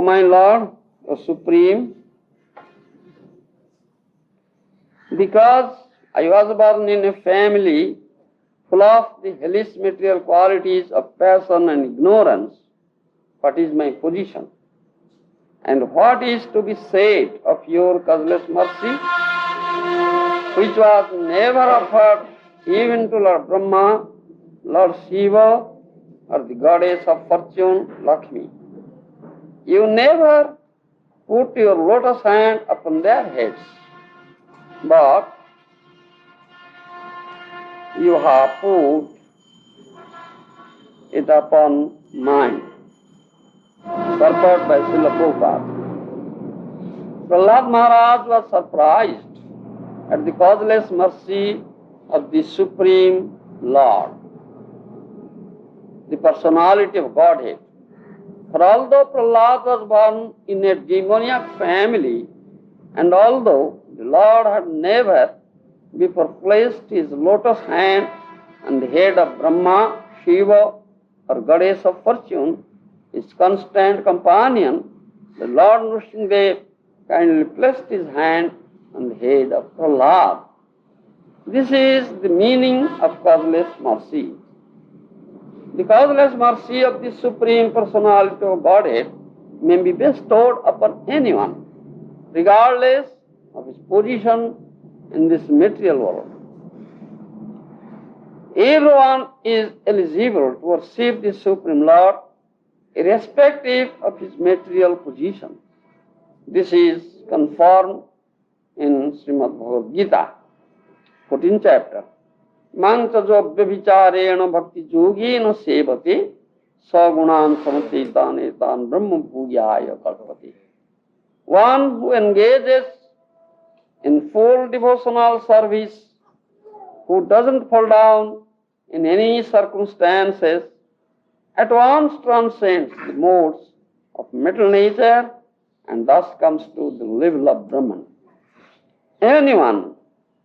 O my Lord, O Supreme, because I was born in a family full of the hellish material qualities of passion and ignorance, what is my position? And what is to be said of your causeless mercy, which was never offered even to Lord Brahma, Lord Shiva, or the goddess of fortune, Lakshmi? You never put your lotus hand upon their heads, but you have put it upon mine. Purport by Srila Prabhupada. Prahlad Maharaj was surprised at the causeless mercy of the Supreme Lord, the personality of Godhead. For although Prahlad was born in a demoniac family, and although the Lord had never before placed his lotus hand on the head of Brahma, Shiva, or goddess of fortune, his constant companion, the Lord Nrsimhadev, kindly placed his hand on the head of Prahlad. This is the meaning of causeless mercy. The causeless mercy of the Supreme Personality of Godhead may be bestowed upon anyone, regardless of his position in this material world. Everyone is eligible to worship the Supreme Lord, irrespective of his material position. This is confirmed in Srimad Bhagavad Gita, 14th chapter. Mantajo vyabhicharena bhakti yogena sevate sagunan samathitan etan brahma bhujaya kalpati. One who engages in full devotional service, who doesn't fall down in any circumstances, at once transcends the modes of mental nature and thus comes to the level of Brahman. Anyone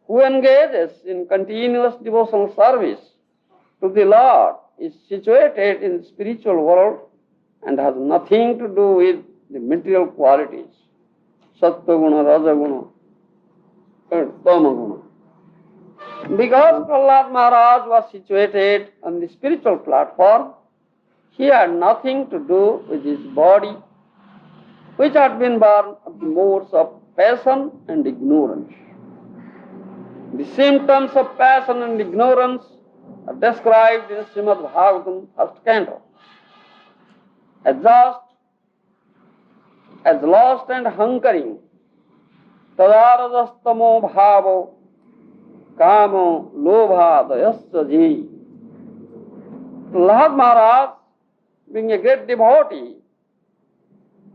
who engages in continuous devotional service to the Lord is situated in the spiritual world and has nothing to do with the material qualities, sattva guna, raja guna, tama guna. Because Prahlad Maharaj was situated on the spiritual platform, he had nothing to do with his body, which had been born of the modes of passion and ignorance. The symptoms of passion and ignorance are described in Srimad Bhagavatam, first canto. As lost and hunkering, tadarajastamo bhavo, kamo lobhadayasya ji. Prahlad Maharaj, being a great devotee,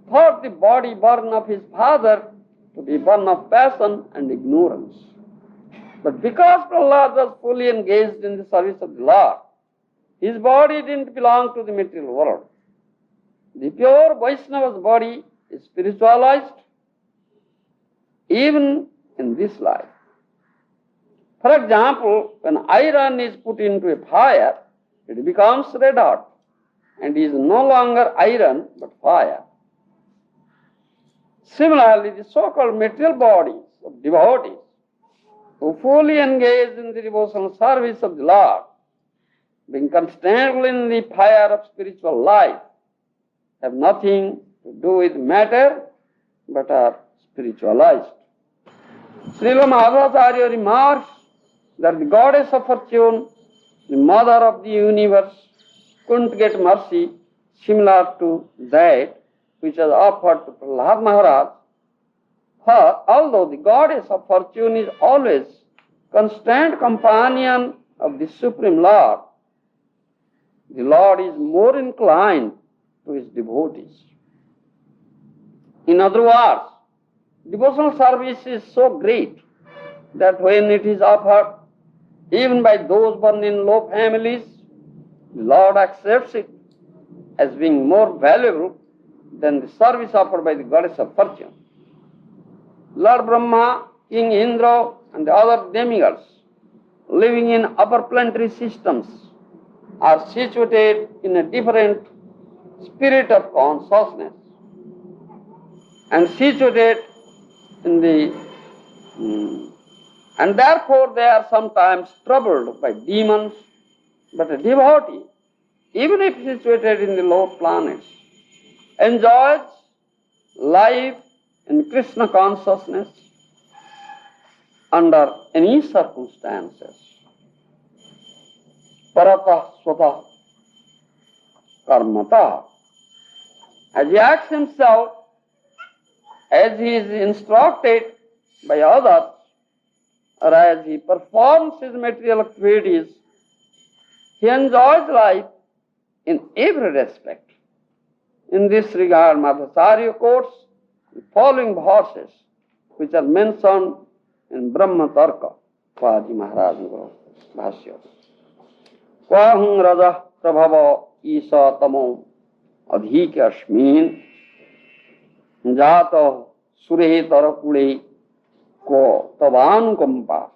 thought the body born of his father to be born of passion and ignorance. But because Prahlad was fully engaged in the service of the Lord, his body didn't belong to the material world. The pure Vaishnava's body is spiritualized even in this life. For example, when iron is put into a fire, it becomes red hot and is no longer iron but fire. Similarly, the so-called material bodies of devotees who fully engage in the devotional service of the Lord, being constantly in the fire of spiritual life, have nothing to do with matter but are spiritualized. Srila Maharaja remarks that the goddess of fortune, the mother of the universe, couldn't get mercy similar to that which was offered to Prahlad Maharaj. For although the goddess of fortune is always constant companion of the Supreme Lord, the Lord is more inclined to his devotees. In other words, devotional service is so great that when it is offered even by those born in low families, the Lord accepts it as being more valuable than the service offered by the goddess of fortune. Lord Brahma, King Indra, and the other demigods living in upper planetary systems are situated in a different spirit of consciousness. and situated in the and therefore they are sometimes troubled by demons. But a devotee, even if situated in the low planets, enjoys life in Krishna consciousness under any circumstances. Paratah swatah karmatah. As he acts himself, as he is instructed by others, or as he performs his material activities, he enjoys life in every respect. In this regard, Madhacharya quotes the following verses, which are mentioned in Brahma Tarka, Paji Maharaja Bhashya. Kvahang raja prabhava isa tamo adhik ashmin jata sure tarakule ko tavankampa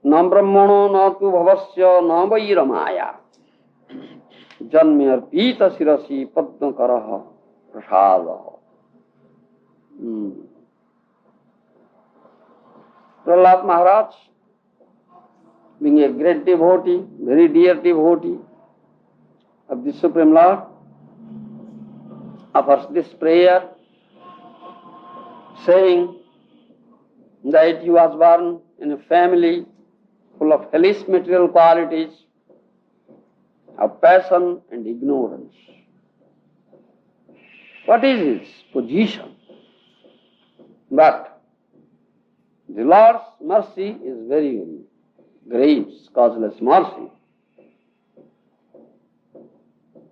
na brahmano na tu bhavasya na vairamaya janme arpita sirasi padma karaha prasadaha. Prahlad Maharaj, being a great devotee, very dear devotee of the Supreme Lord, offers this prayer, saying that he was born in a family full of hellish material qualities, of passion and ignorance. What is his position? But the Lord's mercy is very, very great, causeless mercy.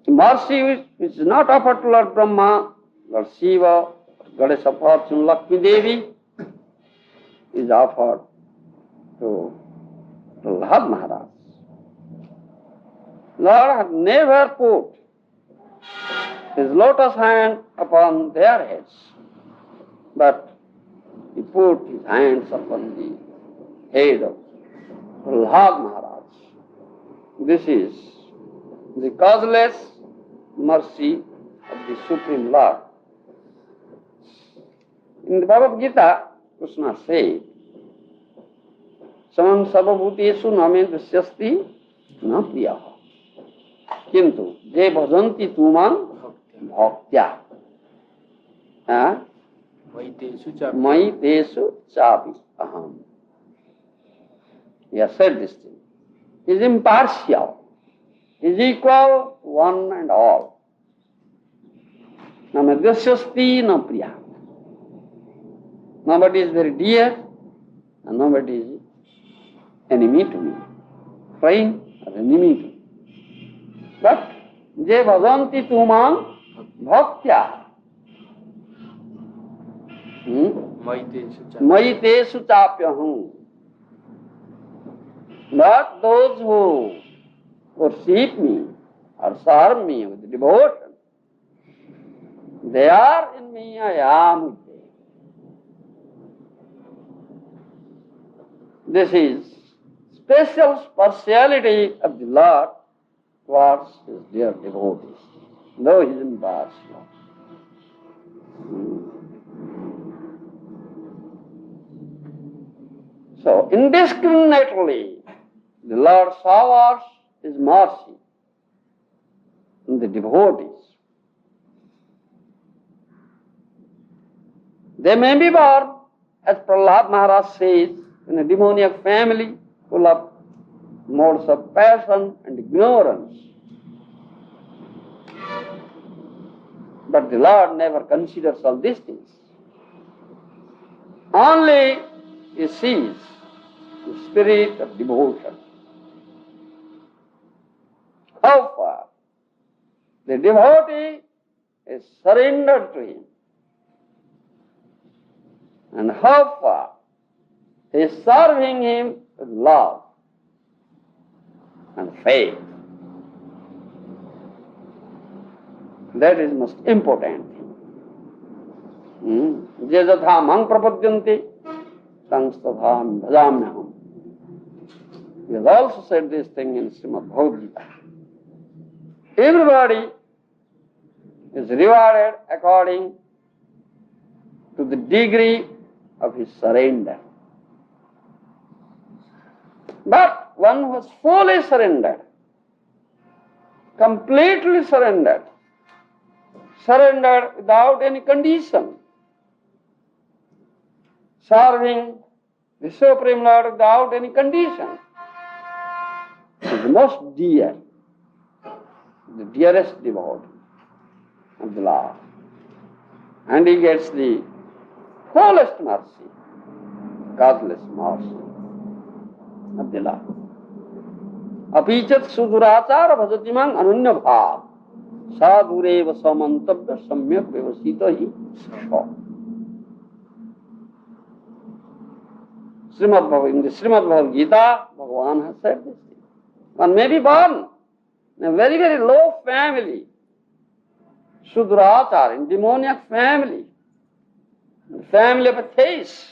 Mercy which is not offered to Lord Brahma, Lord Shiva, Goddess of Fortune, Lakshmi Devi, is offered to Prahlad Maharaj. Lord had never put his lotus hand upon their heads, but he put his hands upon the head of Prahlad Maharaj. This is the causeless mercy of the Supreme Lord. In the Bhagavad Gita, Krishna said, Samam sarvabhuteshu name drishyasti na priyaha. Kintu je bhajanti tuman bhaktya. Mai tesu chapi aham. He has said this thing. He is impartial. He is equal to one and all. Na madhyasyasti na priya. Nobody is very dear and nobody is enemy to me. Friend or enemy to me. But je bhajanti tuman bhaktya. Maitesu chapyahum. But those who worship me or serve me with devotion, they are in me, I am with them. This is special partiality of the Lord towards his dear devotees, though he is impartial. So, indiscriminately, the Lord showers his mercy on the devotees. They may be born, as Prahlad Maharaj says, in a demoniac family full of modes of passion and ignorance. But the Lord never considers all these things. Only he sees the spirit of devotion. How far the devotee is surrendered to him, and how far he is serving him with love and faith. That is most important thing. Je jatha mang prapadyanti tang statham bhajamyaham. He has also said this thing in Srimad Bhagavad Gita. Everybody is rewarded according to the degree of his surrender. But one who has fully surrendered, completely surrendered without any condition, serving the Supreme Lord without any condition, is the most dear, the dearest devotee of the Lord. And he gets the fullest mercy, causeless mercy of the Lord. Apichat sudurachara bhajatimang ananya bhav sadhurev samantabya samyak vyavasita hi sha. In the Srimad Bhagavad Gita, Bhagavan has said this thing. One may be born in a very, very low family, Sudurachar, in demoniac family, the family of atheists,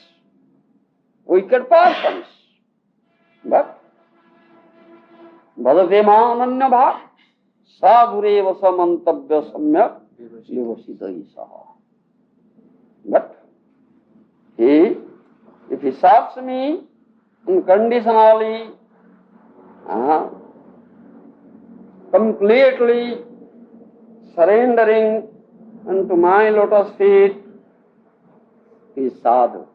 wicked persons. But Bhadate mananya bhav sadhureva samantabya samyak vyavasita isaha. But if he serves me unconditionally, completely surrendering unto my lotus feet, he is sadhu.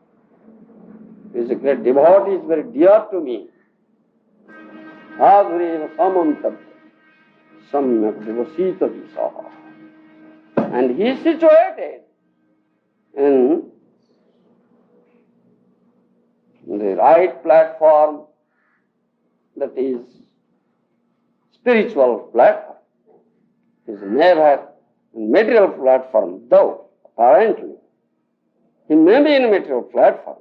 He is a great devotee, he is very dear to me. Sadhureva samantabya samyak vyavasita isaha. And he is situated in the right platform, that is spiritual platform. It is never in material platform, though apparently he may be in a material platform,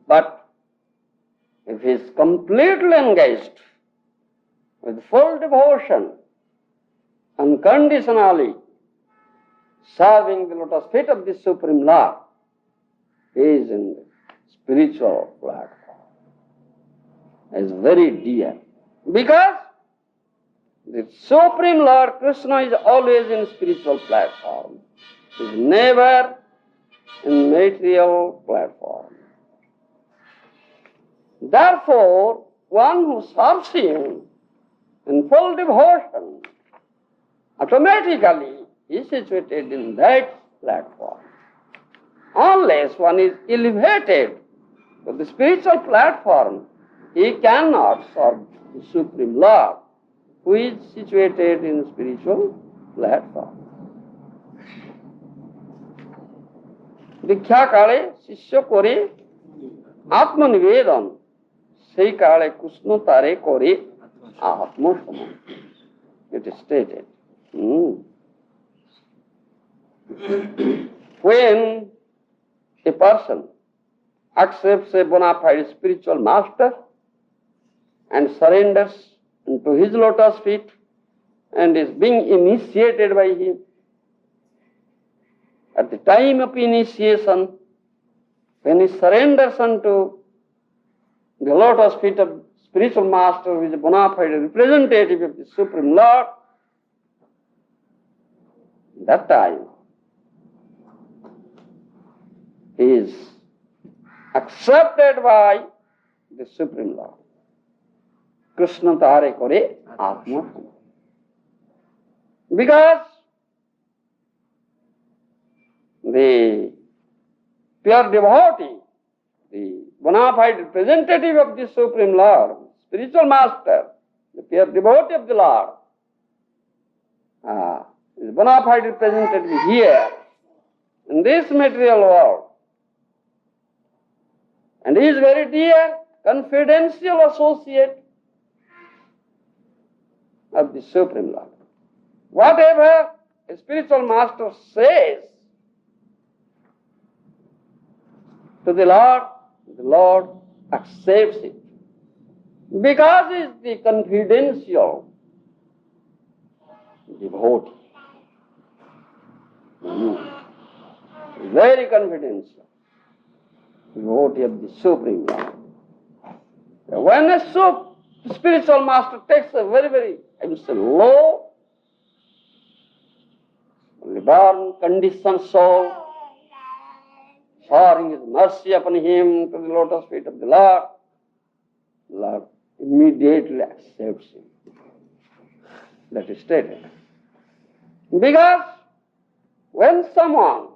but if he is completely engaged with full devotion, unconditionally serving the lotus feet of the Supreme Lord, he is in the spiritual platform. Is very dear. Because the Supreme Lord Krishna is always in spiritual platform. He is never in material platform. Therefore, one who serves him in full devotion automatically is situated in that platform. Unless one is elevated to the spiritual platform, he cannot serve the Supreme Lord, who is situated in the spiritual platform. Diksha kale shishya kore atma nivedan, sei kale Krishna tare kore atma saman. It is stated. When a person accepts a bona fide spiritual master and surrenders into his lotus feet and is being initiated by him, at the time of initiation, when he surrenders unto the lotus feet of spiritual master, who is a bona fide representative of the Supreme Lord, that time he is accepted by the Supreme Lord. Krishna tare kore atma. Because the pure devotee, the bona fide representative of the Supreme Lord, spiritual master, the pure devotee of the Lord, is bona fide representative here in this material world. And he is very dear, confidential associate of the Supreme Lord. Whatever a spiritual master says to the Lord accepts it. Because he is the confidential devotee. Very confidential devotee of the Supreme Lord. When a spiritual master takes a very, very, I would say, low, born, conditioned soul showering his mercy upon him to the lotus feet of the Lord, Lord immediately accepts him. That is stated. Because when someone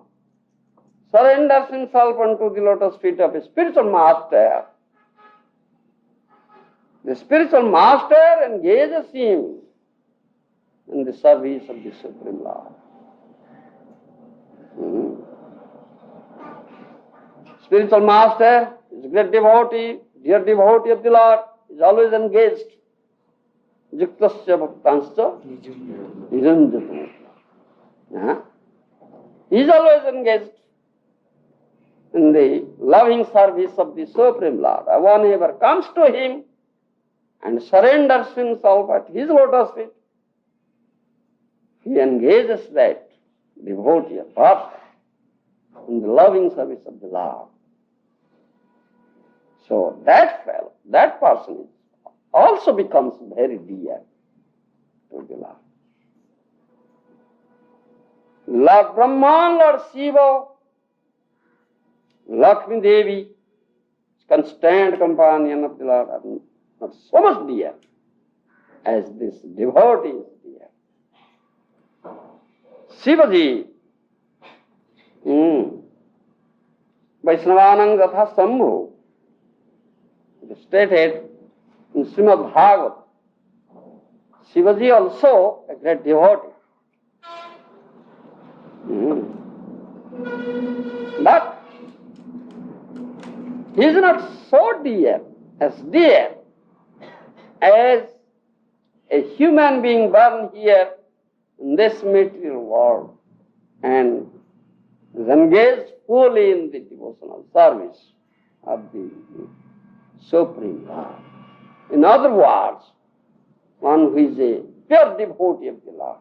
surrenders himself unto the lotus feet of a spiritual master, the spiritual master engages him in the service of the Supreme Lord. Spiritual master is a great devotee, dear devotee of the Lord, is always engaged. Yuktasya bhaktanscha nijanjatu. He is always engaged in the loving service of the Supreme Lord. One ever comes to him and surrenders himself at his lotus feet, he engages that devotee or person in the loving service of the Lord. So that fellow, that person also becomes very dear to the Lord. Lord Brahma, Lord Shiva, Lakshmi Devi, constant companion of the Lord, are not so much dear as this devotee is dear. Shivaji, Vaishnavanam Gatha Sambhu, it is stated in Srimad Bhagavad. Shivaji also a great devotee. But he is not so dear as a human being born here in this material world and is engaged fully in the devotional service of the Supreme Lord. In other words, one who is a pure devotee of the Lord.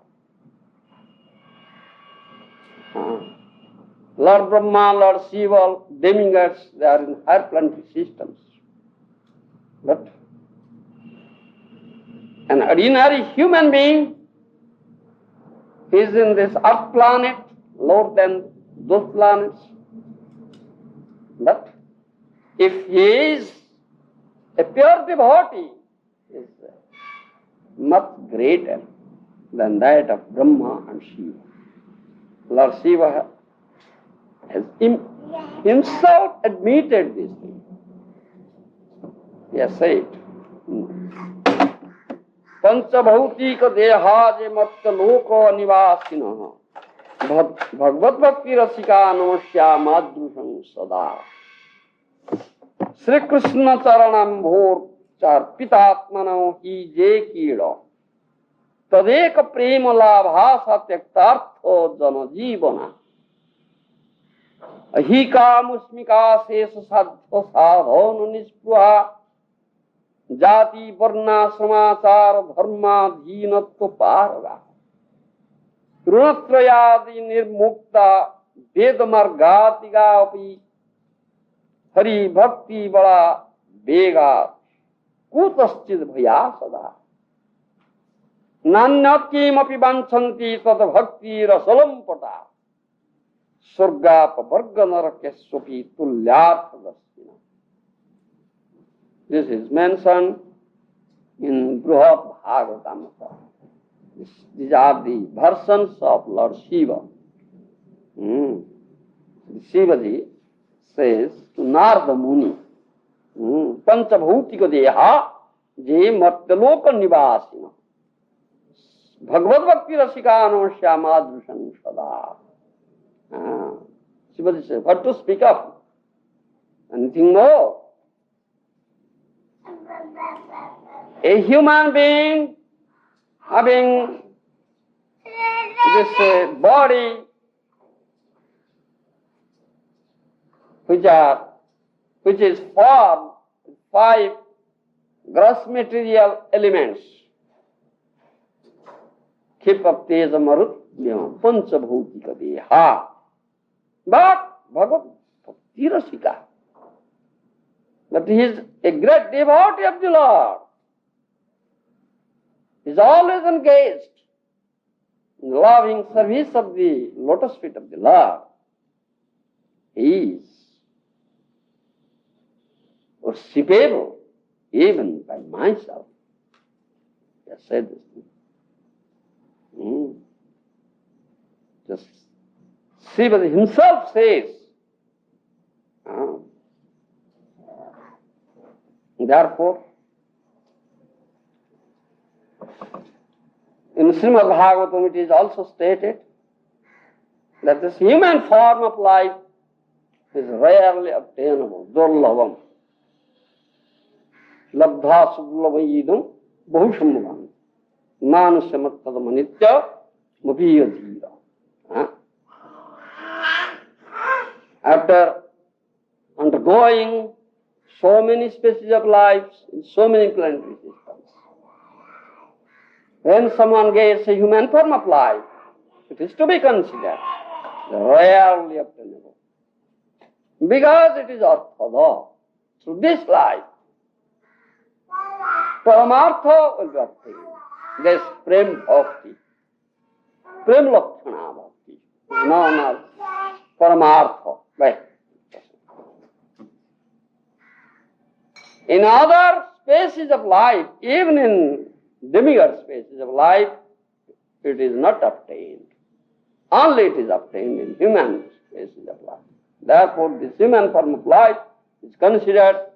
Lord Brahma, Lord Shiva, demigods, they are in higher planetary systems. But an ordinary human being is in this earth planet, lower than those planets. But if he is a pure devotee, he is much greater than that of Brahma and Shiva. Lord Shiva has himself admitted this thing. He has said, Panchabhautika dehaje matta loko nivasina bhagavad bhakti rasika namasya madrusham sada Sri Krishna charanam bhor char pitatmano hi je kiro tadeka prema labha satyaktartho jana jivana ahika musmika sesa sadho sadhonu nispruha jati varna samachara dharma dhinatva parga runatrayadi nirmukta vedamargatiga api hari bhakti bada vega kutaschid bhaya sada nanyat kimapi vanchanti tad bhakti rasalam pata surga pavarga narakeswapi tulyartha dastina. This is mentioned in Brihad Bhagavatam. These are the versions of Lord Shiva. Shivaji says to Narada Muni, Panchabhautika deha je mattaloka nivasina bhagavad bhakti rasika namasya madrusham sada. Shivaji says, what to speak of? Anything more? A human being having this body which is formed with 5 gross material elements. Khipa teja marut panchabhautika deha. But Bhagavad Bhakti Rasika. But he is a great devotee of the Lord. He is always engaged in loving service of the lotus feet of the Lord. is worshipable even by myself. He has said this thing. Just Shiva himself says. Therefore, in Srimad Bhagavatam it is also stated that this human form of life is rarely obtainable, durlabam. Labdha sudlavaidam bahushambhavam. Manusyamatpadamanitya mabhiyadhira. After undergoing so many species of lives in so many planetary systems, when someone gets a human form of life, it is to be considered rarely obtainable. Because it is arthada. Through this life, Paramartha will be obtained. This Prem Bhakti, Prem Lakshana Bhakti, is known as Paramartha. In other species of life, even in demigod species of life, it is not obtained. Only it is obtained in human species of life. Therefore, this human form of life is considered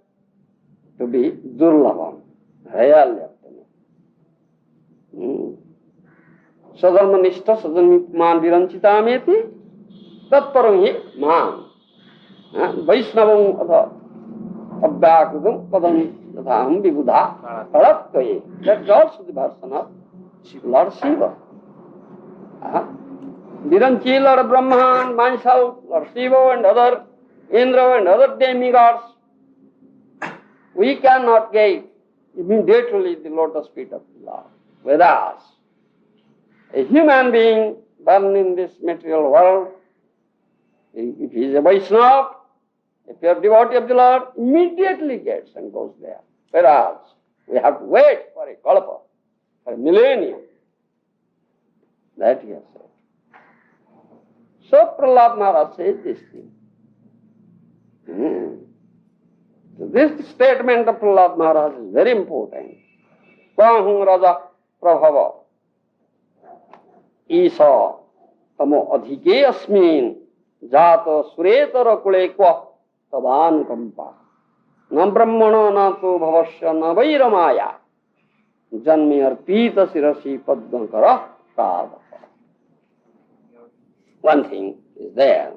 to be durlabam, rarely obtainable. Sadharmanishta sadharmipman viranchitameti tatparam hi man. Vaishnavam adha abhyakudam padam tathaham vibudha paratvaye. That is also the version of Lord Shiva. Viranchi, Lord Brahman, myself, Lord Shiva and other Indra and other demigods, we cannot get immediately the lotus feet of the Lord. Whereas a human being born in this material world, if he is a Vaishnava, a pure devotee of the Lord, immediately gets and goes there. Whereas we have to wait for a kalpa, for a millennium. That he has said. So Prahlad Maharaj says this thing. So this statement of Prahlad Maharaj is very important. Kvahung raja prabhava isa tamo adhike asmin jato suretara kule kwa tavan kampa na brahmana na to bhavasya na vairamaya janmi arpita sirasi padmakara kada. One thing is there.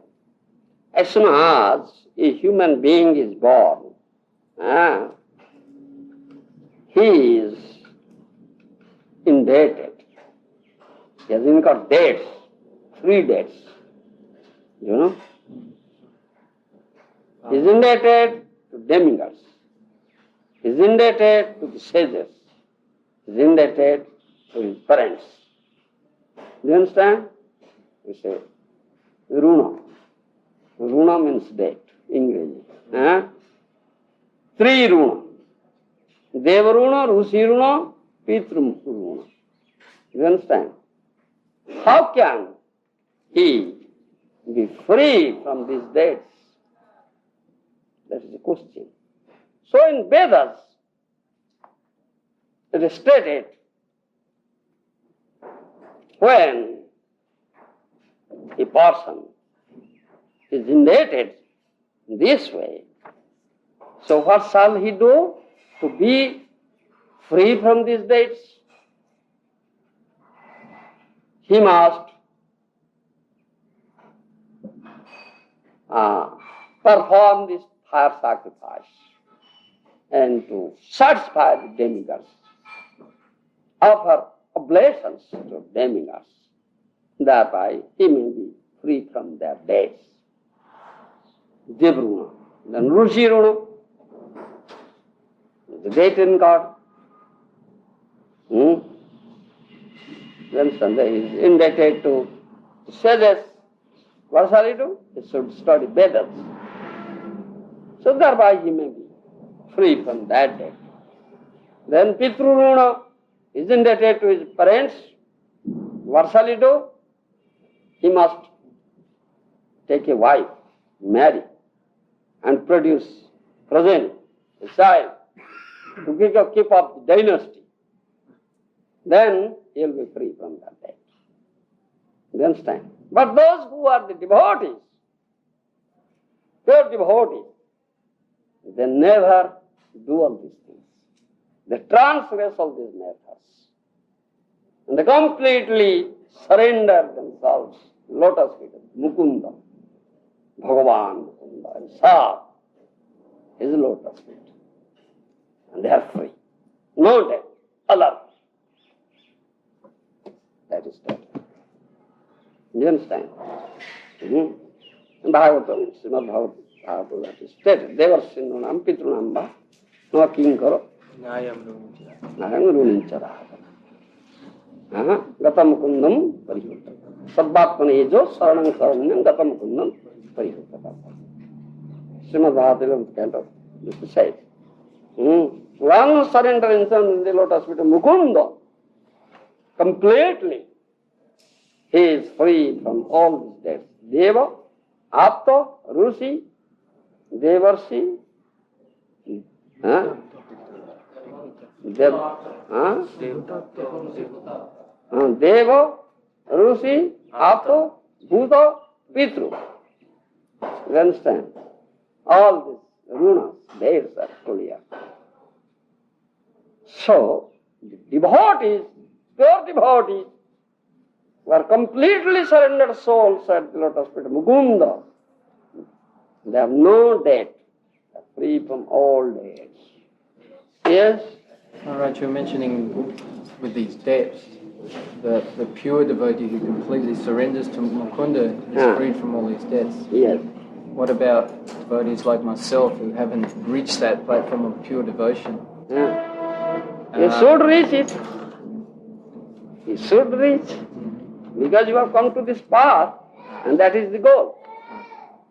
As soon as a human being is born, he is indebted. He has incurred debts, 3 debts. You know? He is indebted to demigods. He is indebted to the sages. He is indebted to his parents. Do you understand? We say, Runa. Runa means debt, English. 3 Runa. Deva Runa, Rusi Runa, Pitru Runa. You understand? How can he be free from these debts? That is the question. So in Vedas, it is stated, when a person is indebted in this way, so what shall he do to be free from these debts? He must perform this fire sacrifice and to satisfy the demigods, offer oblations to demigods. Thereby he may be free from their debts. Devruna. Then Rushi Runa, the debt in God. Then Sunday is indebted to sages. What shall he do? He should study Vedas. So thereby he may be free from that debt. Then Pitru Runa is indebted to his parents. What shall he do? He must take a wife marry and produce progeny, a child, to keep up the dynasty, then he will be free from that debt. You understand? But those who are the devotees, pure devotees, they never do all these things. They transgress all these methods. And they completely surrender themselves. Lotus feet, Mukunda, Bhagavan Mukunda, and Sa is lotus feet. And they are free. No debt, alert. That is that. You understand? Bhagavatam, Srimad Bhagavatam, that is stated. Devarsindunam Pitrunamba, no king karo. Nayam runinchara. Gatamukundam parihutta. Sabbatmane jo saranam saranyam gatamukundam parihutta. Srimad Bhagavatam kind of says. One surrender in the lotus feet of Mukunda, completely, he is free from all these debts. Deva, Apta, Rusi, Devarsi, Deva, Rusi, Apta, Bhuta, Pitru. You understand? All these runas, theirs are clear. So, the devotees, pure devotees, who are completely surrendered souls at the lotus feet of Mukunda, they have no debt. They are free from all debts. Yes? Maharaja, you're mentioning with these debts, the pure devotee who completely surrenders to Mukunda is freed from all these debts. Yes. What about devotees like myself who haven't reached that platform of pure devotion? You should reach it. You should reach. Because you have come to this path, and that is the goal.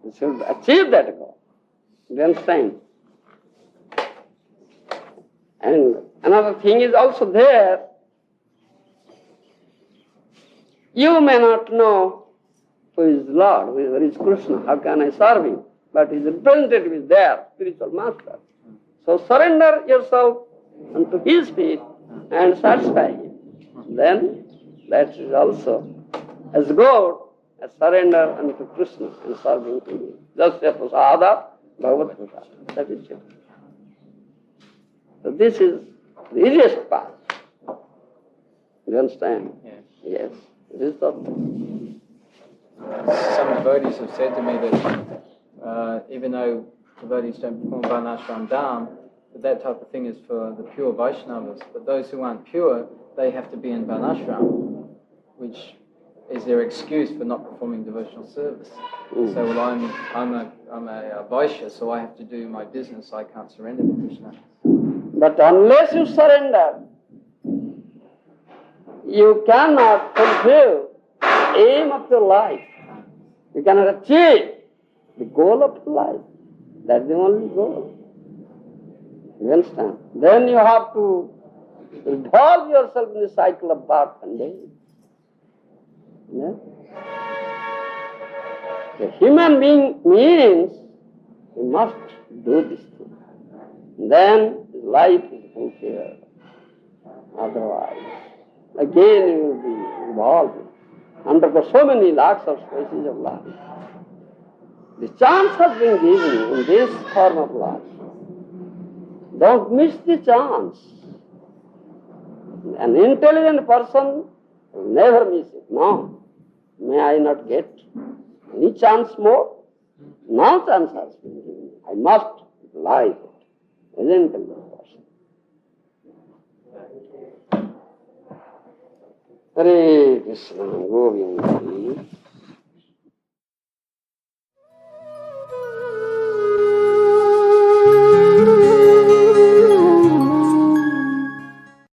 You should achieve that goal. You understand? And another thing is also there. You may not know who is Lord, who is Krishna, how can I serve him? But his representative is there, spiritual master. So surrender yourself unto his feet and satisfy him. Then that is also as good as surrender unto Krishna and serving to him. Just as prasada, Bhagavad prasada. That is it. So this is the easiest path. You understand? Yes. Yes. It is the Some devotees have said to me that even though devotees don't perform Varnashram Dham, that type of thing is for the pure Vaishnavas. But those who aren't pure, they have to be in Varnashram, which is their excuse for not performing devotional service. So, well, I'm a Vaishya, so I have to do my business. I can't surrender to Krishna. But unless you surrender, you cannot fulfill the aim of your life. You cannot achieve the goal of your life. That's the only goal. You understand? Then you have to involve yourself in the cycle of birth and death. Yeah? The human being means he must do this thing. Then his life is fulfilled. Otherwise, again you will be involved, undergo so many lakhs of species of life. The chance has been given in this form of life. Don't miss the chance. An intelligent person will never miss it. No. May I not get any chance more? No chance has been given. I must utilize it as an intelligent person. Hare Krishna, Govinda.